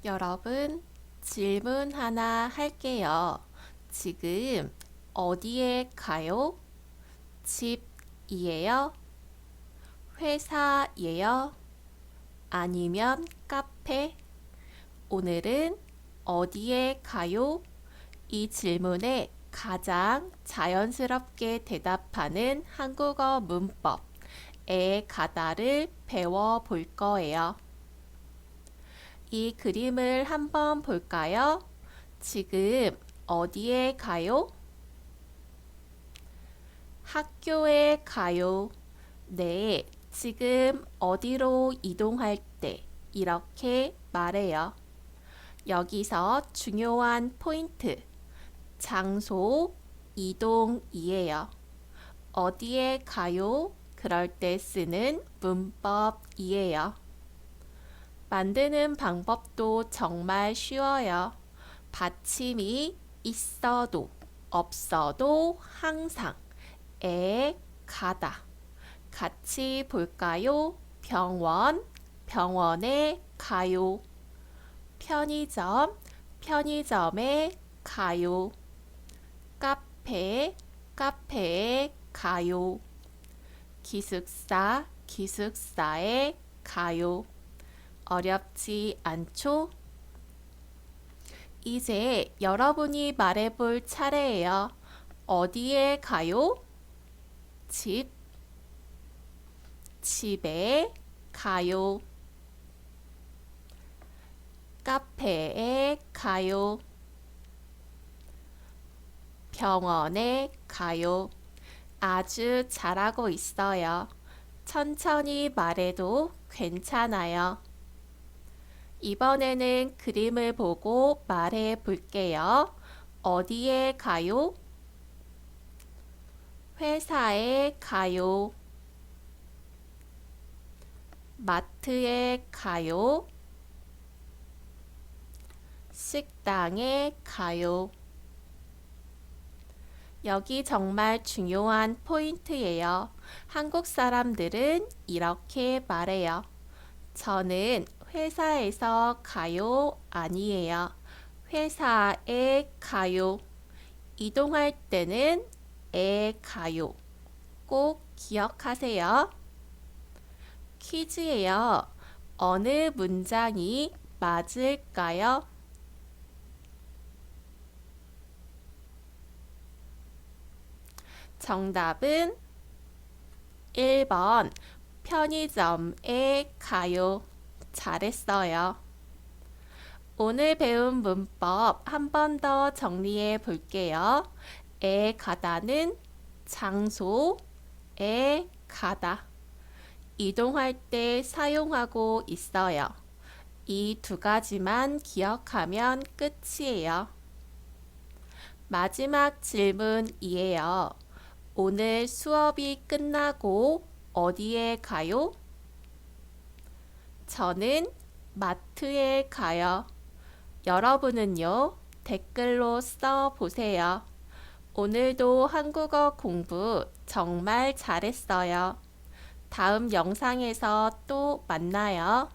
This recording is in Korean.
여러분, 질문 하나 할게요. 지금 어디에 가요? 집이에요? 회사예요? 아니면 카페? 오늘은 어디에 가요? 이 질문에 가장 자연스럽게 대답하는 한국어 문법에 가다를 배워볼 거예요. 이 그림을 한번 볼까요? 지금 어디에 가요? 학교에 가요. 네, 지금 어디로 이동할 때 이렇게 말해요. 여기서 중요한 포인트, 장소, 이동이에요. 어디에 가요? 그럴 때 쓰는 문법이에요. 만드는 방법도 정말 쉬워요. 받침이 있어도 없어도 항상 에 가다. 같이 볼까요? 병원, 병원에 가요. 편의점, 편의점에 가요. 카페, 카페에 가요. 기숙사, 기숙사에 가요. 어렵지 않죠? 이제 여러분이 말해볼 차례예요. 어디에 가요? 집, 집에 가요. 카페에 가요. 병원에 가요. 아주 잘하고 있어요. 천천히 말해도 괜찮아요. 이번에는 그림을 보고 말해 볼게요. 어디에 가요? 회사에 가요. 마트에 가요. 식당에 가요. 여기 정말 중요한 포인트예요. 한국 사람들은 이렇게 말해요. 저는 회사에서 가요 아니에요. 회사에 가요. 이동할 때는 에 가요. 꼭 기억하세요. 퀴즈예요. 어느 문장이 맞을까요? 정답은 1번 편의점에 가요. 잘했어요. 오늘 배운 문법 한 번 더 정리해 볼게요. 에 가다는 장소에 가다. 이동할 때 사용하고 있어요. 이 두 가지만 기억하면 끝이에요. 마지막 질문이에요. 오늘 수업이 끝나고 어디에 가요? 저는 마트에 가요. 여러분은요? 댓글로 써보세요. 오늘도 한국어 공부 정말 잘했어요. 다음 영상에서 또 만나요.